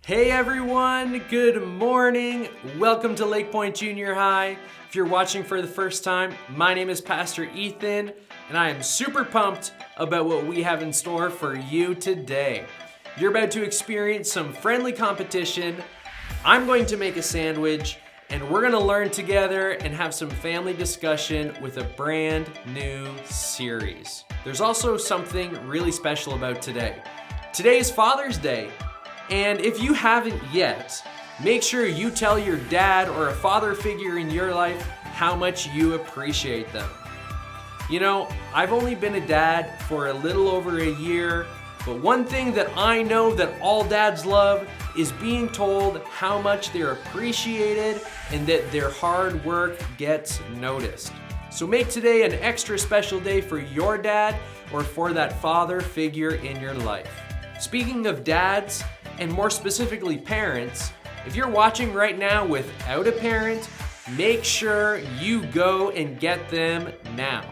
Hey everyone, good morning. Welcome to LakePoint Junior High. If you're watching for the first time, my name is Pastor Ethan, and I am super pumped about what we have in store for you today. You're about to experience some friendly competition. I'm going to make a sandwich, and we're going to learn together and have some family discussion with a brand new series. There's also something really special about today. Today is Father's Day. And if you haven't yet, make sure you tell your dad or a father figure in your life how much you appreciate them. You know, I've only been a dad for a little over a year, but one thing that I know that all dads love is being told how much they're appreciated and that their hard work gets noticed. So make today an extra special day for your dad or for that father figure in your life. Speaking of dads, and more specifically parents, if you're watching right now without a parent, make sure you go and get them now.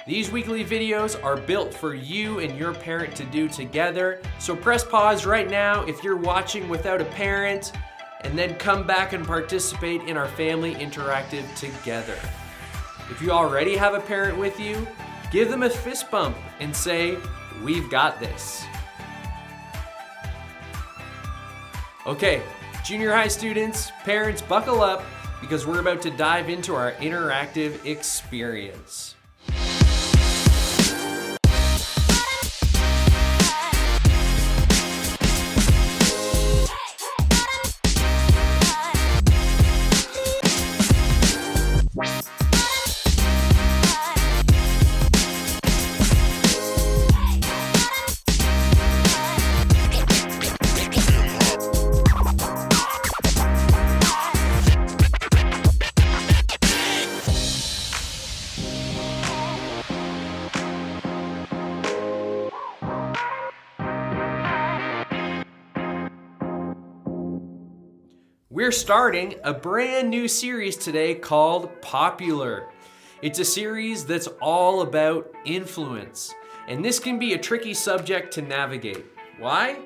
These weekly videos are built for you and your parent to do together, so press pause right now if you're watching without a parent, and then come back and participate in our family interactive together. If you already have a parent with you, give them a fist bump and say, "We've got this." Okay, junior high students, parents, buckle up because we're about to dive into our interactive experience. We're starting a brand new series today called Popular. It's a series that's all about influence, and this can be a tricky subject to navigate. Why?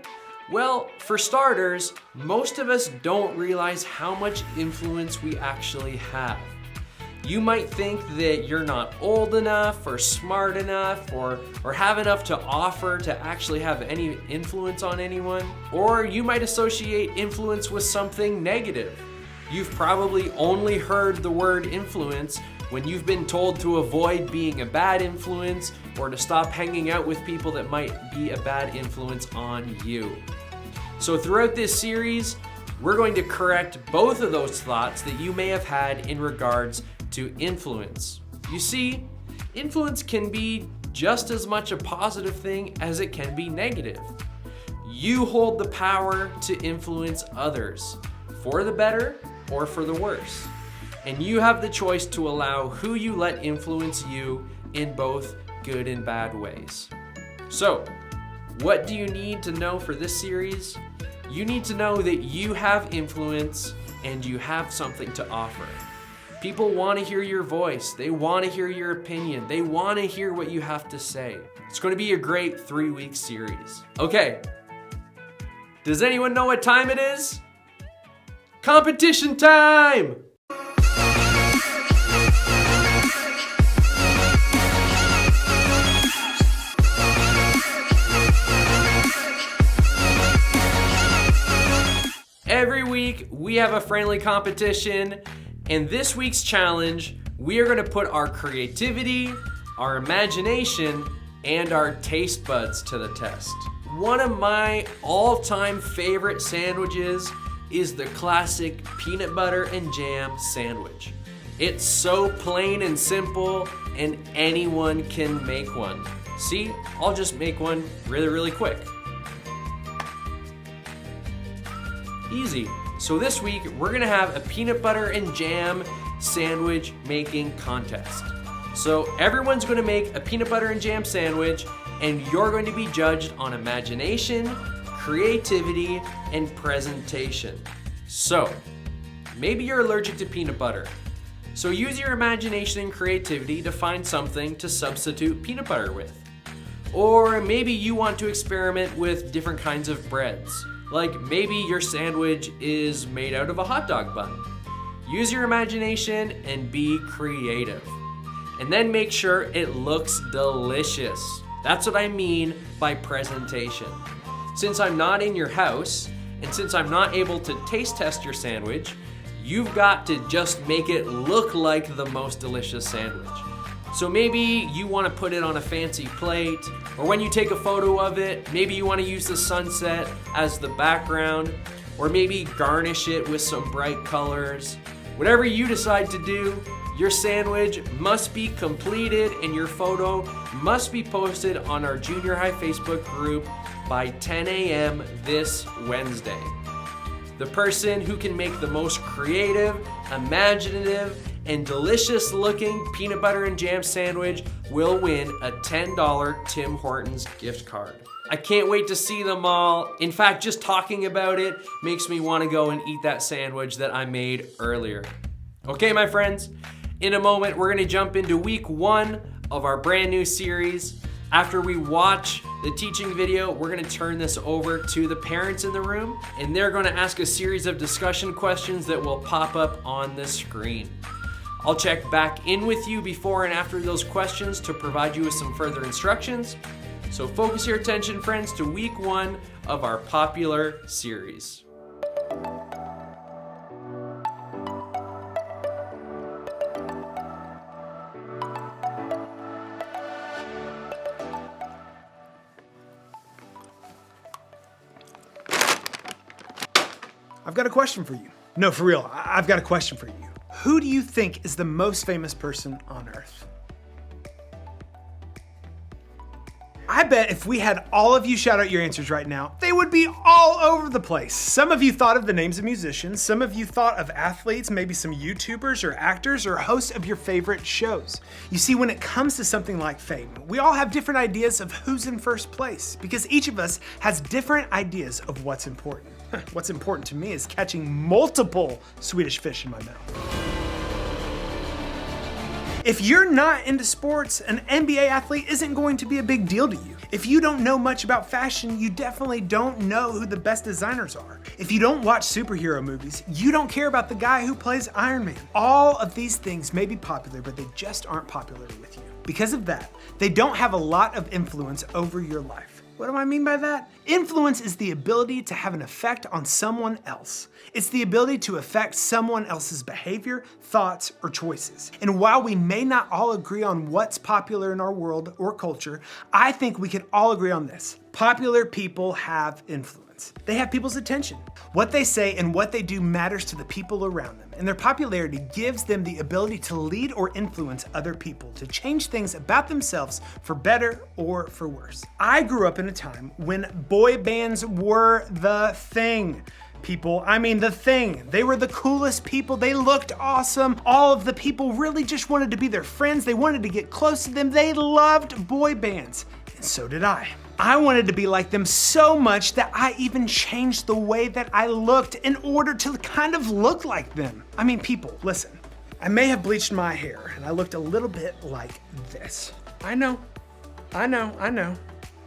Well, for starters, most of us don't realize how much influence we actually have. You might think that you're not old enough or smart enough or have enough to offer to actually have any influence on anyone. Or you might associate influence with something negative. You've probably only heard the word influence when you've been told to avoid being a bad influence or to stop hanging out with people that might be a bad influence on you. So throughout this series, we're going to correct both of those thoughts that you may have had in regards to influence. You see, influence can be just as much a positive thing as it can be negative. You hold the power to influence others, for the better or for the worse. And you have the choice to allow who you let influence you in both good and bad ways. So, what do you need to know for this series? You need to know that you have influence and you have something to offer. People want to hear your voice. They want to hear your opinion. They want to hear what you have to say. It's going to be a great 3-week series. Okay. Does anyone know what time it is? Competition time! Every week, we have a friendly competition. In this week's challenge, we are going to put our creativity, our imagination, and our taste buds to the test. One of my all-time favorite sandwiches is the classic peanut butter and jam sandwich. It's so plain and simple, and anyone can make one. See, I'll just make one really quick. Easy. So this week, we're gonna have a peanut butter and jam sandwich making contest. So everyone's gonna make a peanut butter and jam sandwich, and you're going to be judged on imagination, creativity, and presentation. So, maybe you're allergic to peanut butter. So use your imagination and creativity to find something to substitute peanut butter with. Or maybe you want to experiment with different kinds of breads. Like maybe your sandwich is made out of a hot dog bun. Use your imagination and be creative. And then make sure it looks delicious. That's what I mean by presentation. Since I'm not in your house, and since I'm not able to taste test your sandwich, you've got to just make it look like the most delicious sandwich. So maybe you want to put it on a fancy plate, or when you take a photo of it, maybe you want to use the sunset as the background, or maybe garnish it with some bright colors. Whatever you decide to do, your sandwich must be completed and your photo must be posted on our junior high Facebook group by 10 a.m. this Wednesday. The person who can make the most creative, imaginative, and delicious looking peanut butter and jam sandwich will win a $10 Tim Hortons gift card. I can't wait to see them all. In fact, just talking about it makes me want to go and eat that sandwich that I made earlier. Okay, my friends, in a moment, we're gonna jump into week 1 of our brand new series. After we watch the teaching video, we're gonna turn this over to the parents in the room, and they're gonna ask a series of discussion questions that will pop up on the screen. I'll check back in with you before and after those questions to provide you with some further instructions. So focus your attention, friends, to week 1 of our popular series. I've got a question for you. No, for real, I've got a question for you. Who do you think is the most famous person on Earth? I bet if we had all of you shout out your answers right now, they would be all over the place. Some of you thought of the names of musicians, some of you thought of athletes, maybe some YouTubers or actors or hosts of your favorite shows. You see, when it comes to something like fame, we all have different ideas of who's in first place because each of us has different ideas of what's important. What's important to me is catching multiple Swedish fish in my mouth. If you're not into sports, an NBA athlete isn't going to be a big deal to you. If you don't know much about fashion, you definitely don't know who the best designers are. If you don't watch superhero movies, you don't care about the guy who plays Iron Man. All of these things may be popular, but they just aren't popular with you. Because of that, they don't have a lot of influence over your life. What do I mean by that? Influence is the ability to have an effect on someone else. It's the ability to affect someone else's behavior, thoughts, or choices. And while we may not all agree on what's popular in our world or culture, I think we can all agree on this. Popular people have influence. They have people's attention. What they say and what they do matters to the people around them, and their popularity gives them the ability to lead or influence other people, to change things about themselves for better or for worse. I grew up in a time when boy bands were the thing. People, I mean the thing. They were the coolest people. They looked awesome. All of the people really just wanted to be their friends. They wanted to get close to them. They loved boy bands, and so did I. I wanted to be like them so much that I even changed the way that I looked in order to kind of look like them. I mean, people, listen. I may have bleached my hair and I looked a little bit like this. I know.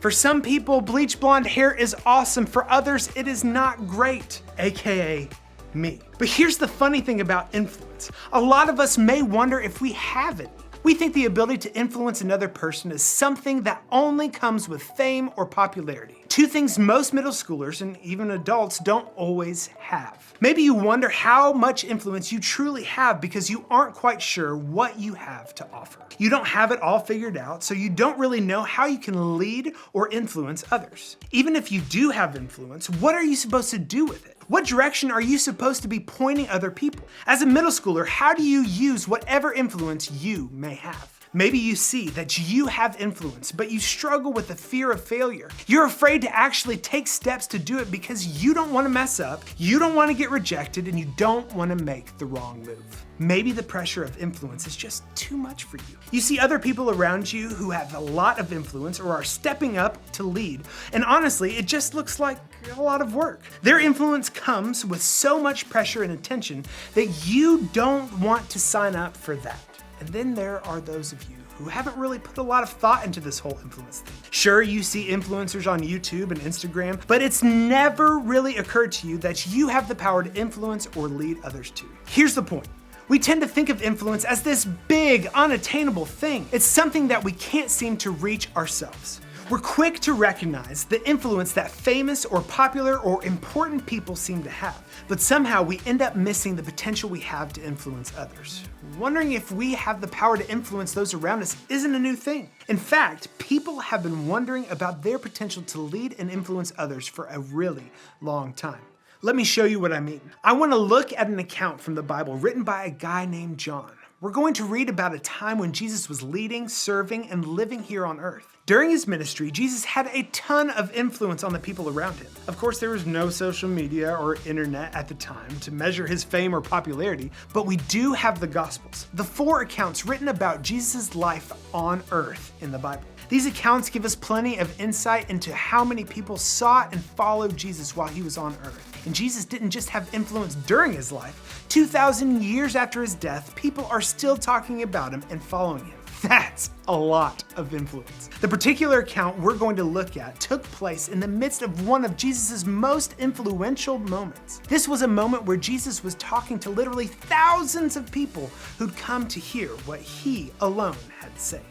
For some people, bleach blonde hair is awesome. For others, it is not great, AKA me. But here's the funny thing about influence. A lot of us may wonder if we have it. We think the ability to influence another person is something that only comes with fame or popularity. Two things most middle schoolers and even adults don't always have. Maybe you wonder how much influence you truly have because you aren't quite sure what you have to offer. You don't have it all figured out, so you don't really know how you can lead or influence others. Even if you do have influence, what are you supposed to do with it? What direction are you supposed to be pointing other people? As a middle schooler, how do you use whatever influence you may have? Maybe you see that you have influence, but you struggle with the fear of failure. You're afraid to actually take steps to do it because you don't want to mess up, you don't want to get rejected, and you don't want to make the wrong move. Maybe the pressure of influence is just too much for you. You see other people around you who have a lot of influence or are stepping up to lead, and honestly, it just looks like a lot of work. Their influence comes with so much pressure and attention that you don't want to sign up for that. And then there are those of you who haven't really put a lot of thought into this whole influence thing. Sure, you see influencers on YouTube and Instagram, but it's never really occurred to you that you have the power to influence or lead others too. Here's the point. We tend to think of influence as this big, unattainable thing. It's something that we can't seem to reach ourselves. We're quick to recognize the influence that famous or popular or important people seem to have, but somehow we end up missing the potential we have to influence others. Wondering if we have the power to influence those around us isn't a new thing. In fact, people have been wondering about their potential to lead and influence others for a really long time. Let me show you what I mean. I want to look at an account from the Bible written by a guy named John. We're going to read about a time when Jesus was leading, serving, and living here on earth. During his ministry, Jesus had a ton of influence on the people around him. Of course, there was no social media or internet at the time to measure his fame or popularity, but we do have the Gospels, the 4 accounts written about Jesus' life on earth in the Bible. These accounts give us plenty of insight into how many people sought and followed Jesus while he was on earth. And Jesus didn't just have influence during his life. 2,000 years after his death, people are still talking about him and following him. That's a lot of influence. The particular account we're going to look at took place in the midst of one of Jesus' most influential moments. This was a moment where Jesus was talking to literally thousands of people who'd come to hear what he alone had to say.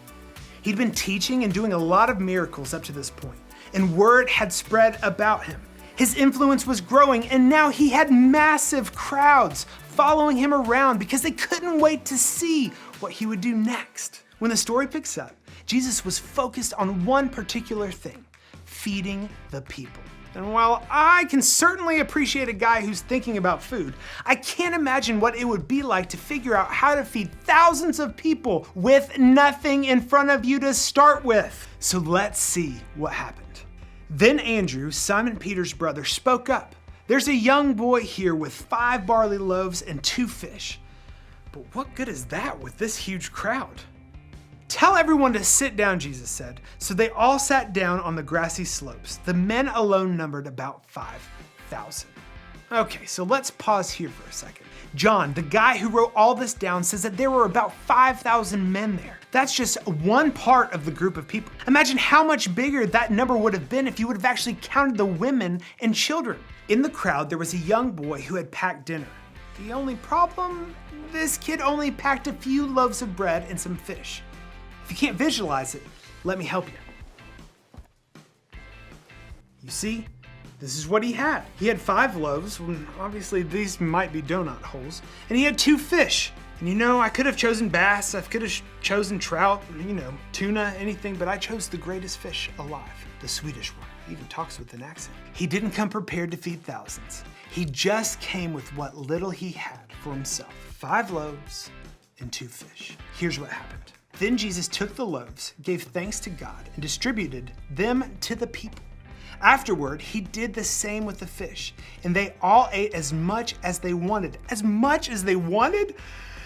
He'd been teaching and doing a lot of miracles up to this point, and word had spread about him. His influence was growing, and now he had massive crowds following him around because they couldn't wait to see what he would do next. When the story picks up, Jesus was focused on one particular thing: feeding the people. And while I can certainly appreciate a guy who's thinking about food, I can't imagine what it would be like to figure out how to feed thousands of people with nothing in front of you to start with. So let's see what happened. Then Andrew, Simon Peter's brother, spoke up. There's a young boy here with 5 barley loaves and 2 fish. But what good is that with this huge crowd? Tell everyone to sit down, Jesus said. So they all sat down on the grassy slopes. The men alone numbered about 5,000. Okay, so let's pause here for a second. John, the guy who wrote all this down, says that there were about 5,000 men there. That's just one part of the group of people. Imagine how much bigger that number would have been if you would have actually counted the women and children. In the crowd, there was a young boy who had packed dinner. The only problem? This kid only packed a few loaves of bread and some fish. If you can't visualize it, let me help you. You see, this is what he had. He had 5 loaves, obviously these might be donut holes, and he had 2 fish. And you know, I could have chosen bass, I could have chosen trout, tuna, anything, but I chose the greatest fish alive, the Swedish one. He even talks with an accent. He didn't come prepared to feed thousands. He just came with what little he had for himself. 5 loaves and 2 fish. Here's what happened. Then Jesus took the loaves, gave thanks to God, and distributed them to the people. Afterward, he did the same with the fish, and they all ate as much as they wanted. As much as they wanted?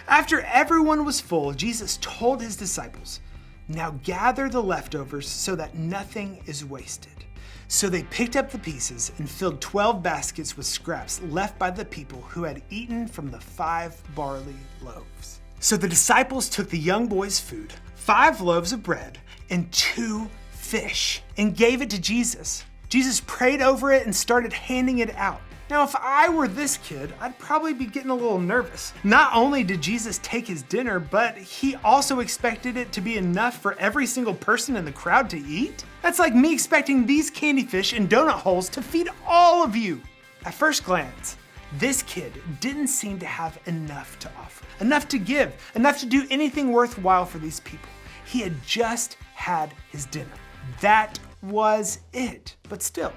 After everyone was full, Jesus told his disciples, "Now gather the leftovers so that nothing is wasted." So they picked up the pieces and filled 12 baskets with scraps left by the people who had eaten from the 5 barley loaves. So the disciples took the young boy's food, 5 loaves of bread and 2 fish, and gave it to Jesus. Jesus prayed over it and started handing it out. Now, if I were this kid, I'd probably be getting a little nervous. Not only did Jesus take his dinner, but he also expected it to be enough for every single person in the crowd to eat. That's like me expecting these candy fish and donut holes to feed all of you. At first glance, this kid didn't seem to have enough to offer, enough to give, enough to do anything worthwhile for these people. He had just had his dinner. That was it. But still,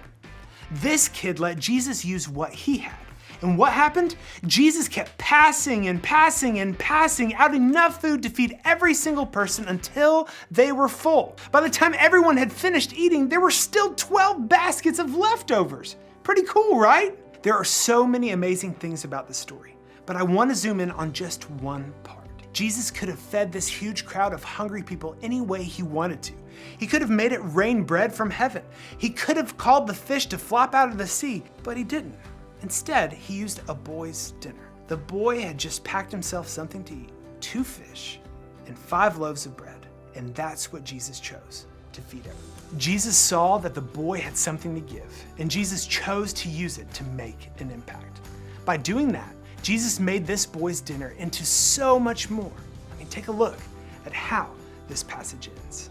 this kid let Jesus use what he had. And what happened? Jesus kept passing and passing and passing out enough food to feed every single person until they were full. By the time everyone had finished eating, there were still 12 baskets of leftovers. Pretty cool, right? There are so many amazing things about this story, but I want to zoom in on just one part. Jesus could have fed this huge crowd of hungry people any way he wanted to. He could have made it rain bread from heaven. He could have called the fish to flop out of the sea, but he didn't. Instead, he used a boy's dinner. The boy had just packed himself something to eat, 2 fish and 5 loaves of bread. And that's what Jesus chose, to feed everyone. Jesus saw that the boy had something to give, and Jesus chose to use it to make an impact. By doing that, Jesus made this boy's dinner into so much more. I mean, take a look at how this passage ends.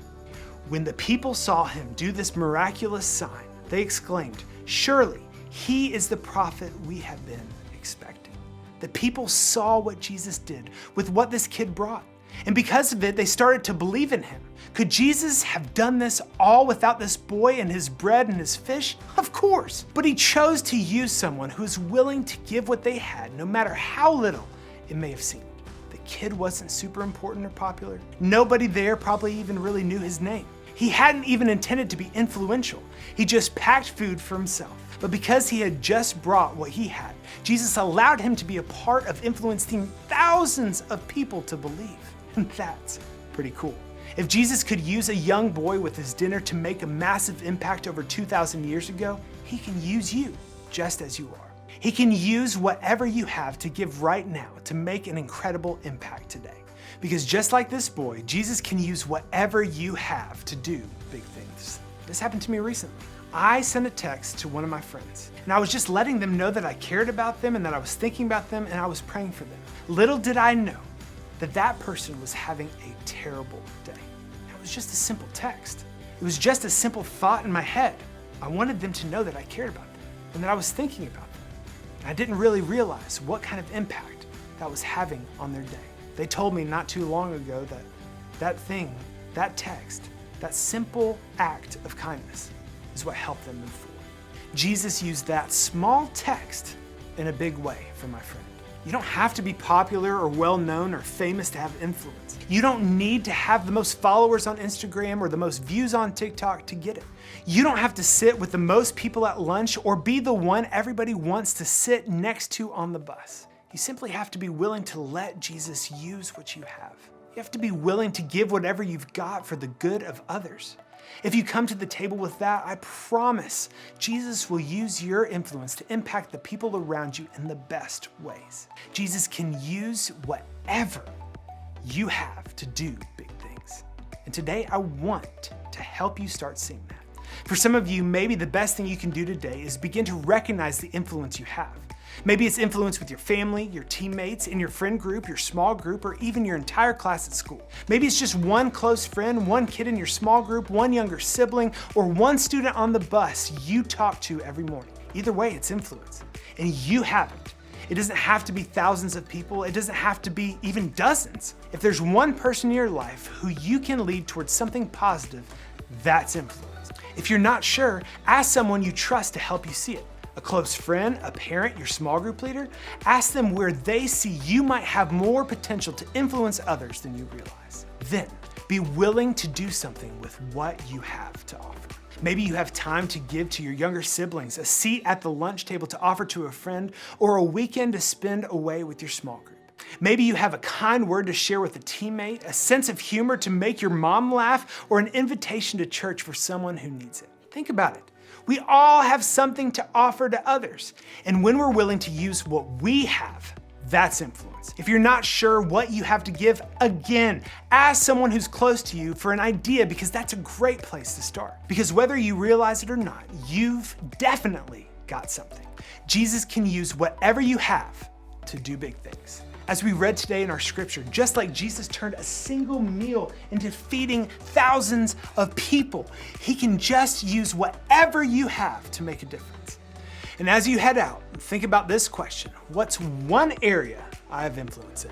When the people saw him do this miraculous sign, they exclaimed, "Surely he is the prophet we have been expecting." The people saw what Jesus did with what this kid brought, and because of it, they started to believe in him. Could Jesus have done this all without this boy and his bread and his fish? Of course, but he chose to use someone who is willing to give what they had, no matter how little it may have seemed. The kid wasn't super important or popular. Nobody there probably even really knew his name. He hadn't even intended to be influential. He just packed food for himself. But because he had just brought what he had, Jesus allowed him to be a part of influencing thousands of people to believe. And that's pretty cool. If Jesus could use a young boy with his dinner to make a massive impact over 2,000 years ago, he can use you just as you are. He can use whatever you have to give right now to make an incredible impact today. Because just like this boy, Jesus can use whatever you have to do big things. This happened to me recently. I sent a text to one of my friends, and I was just letting them know that I cared about them and that I was thinking about them and I was praying for them. Little did I know that that person was having a terrible day. It was just a simple text. It was just a simple thought in my head. I wanted them to know that I cared about them and that I was thinking about them. And I didn't really realize what kind of impact that was having on their day. They told me not too long ago that that text, that simple act of kindness is what helped them move forward. Jesus used that small text in a big way for my friend. You don't have to be popular or well-known or famous to have influence. You don't need to have the most followers on Instagram or the most views on TikTok to get it. You don't have to sit with the most people at lunch or be the one everybody wants to sit next to on the bus. You simply have to be willing to let Jesus use what you have. You have to be willing to give whatever you've got for the good of others. If you come to the table with that, I promise Jesus will use your influence to impact the people around you in the best ways. Jesus can use whatever you have to do big things. And today I want to help you start seeing that. For some of you, maybe the best thing you can do today is begin to recognize the influence you have. Maybe it's influence with your family, your teammates, in your friend group, your small group, or even your entire class at school. Maybe it's just one close friend, one kid in your small group, one younger sibling, or one student on the bus you talk to every morning. Either way, it's influence, and you have it. It doesn't have to be thousands of people. It doesn't have to be even dozens. If there's one person in your life who you can lead towards something positive, that's influence. If you're not sure, ask someone you trust to help you see it. A close friend, a parent, your small group leader. Ask them where they see you might have more potential to influence others than you realize. Then, be willing to do something with what you have to offer. Maybe you have time to give to your younger siblings, a seat at the lunch table to offer to a friend, or a weekend to spend away with your small group. Maybe you have a kind word to share with a teammate, a sense of humor to make your mom laugh, or an invitation to church for someone who needs it. Think about it. We all have something to offer to others. And when we're willing to use what we have, that's influence. If you're not sure what you have to give, again, ask someone who's close to you for an idea, because that's a great place to start. Because whether you realize it or not, you've definitely got something. Jesus can use whatever you have to do big things. As we read today in our scripture, just like Jesus turned a single meal into feeding thousands of people, he can just use whatever you have to make a difference. And as you head out, think about this question: what's one area I have influence in?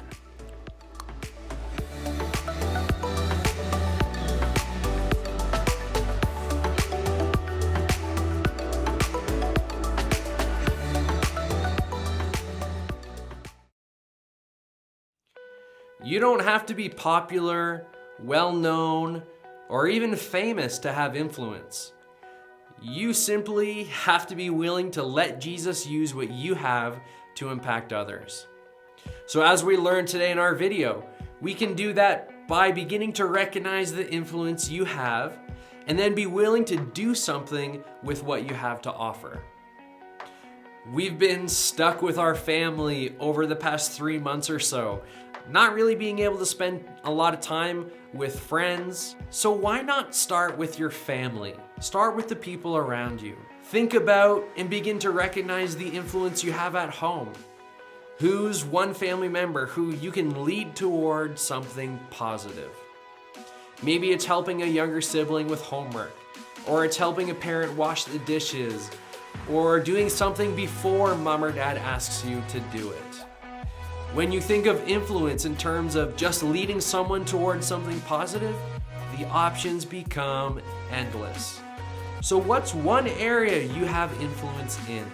You don't have to be popular, well-known, or even famous to have influence. You simply have to be willing to let Jesus use what you have to impact others. So as we learned today in our video, we can do that by beginning to recognize the influence you have and then be willing to do something with what you have to offer. We've been stuck with our family over the past 3 months or so. not really being able to spend a lot of time with friends. So why not start with your family? Start with the people around you. Think about and begin to recognize the influence you have at home. Who's one family member who you can lead toward something positive? Maybe it's helping a younger sibling with homework, or it's helping a parent wash the dishes, or doing something before mom or dad asks you to do it. When you think of influence in terms of just leading someone towards something positive, the options become endless. So what's one area you have influence in?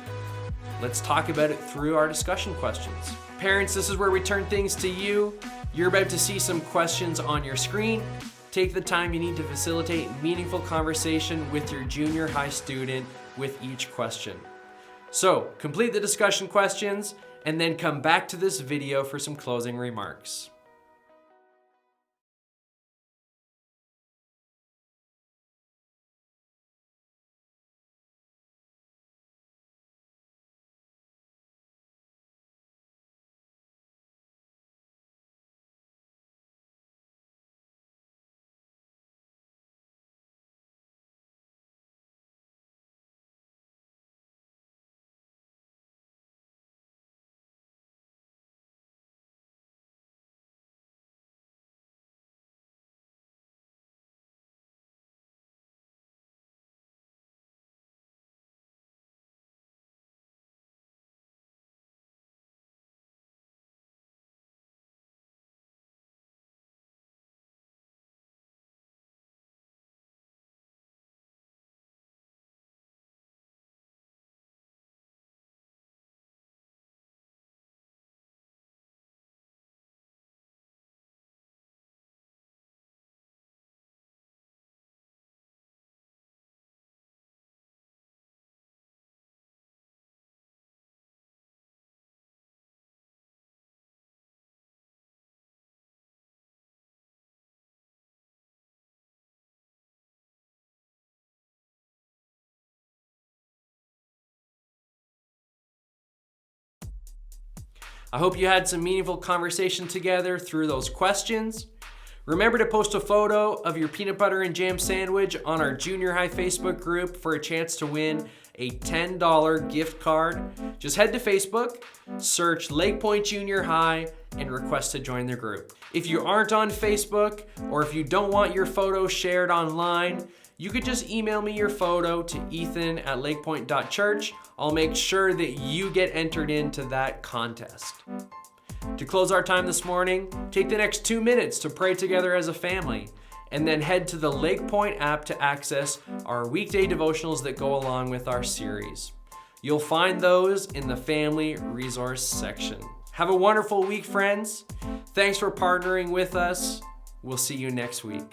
Let's talk about it through our discussion questions. Parents, this is where we turn things to you. You're about to see some questions on your screen. Take the time you need to facilitate meaningful conversation with your junior high student with each question. So, complete the discussion questions and then come back to this video for some closing remarks. I hope you had some meaningful conversation together through those questions. Remember to post a photo of your peanut butter and jam sandwich on our junior high Facebook group for a chance to win a $10 gift card. Just head to Facebook, search LakePoint Junior High, and request to join the group. If you aren't on Facebook, or if you don't want your photo shared online, you could just email me your photo to ethan@lakepoint.church. I'll make sure that you get entered into that contest. To close our time this morning, take the next 2 minutes to pray together as a family, and then head to the LakePoint app to access our weekday devotionals that go along with our series. You'll find those in the family resource section. Have a wonderful week, friends. Thanks for partnering with us. We'll see you next week.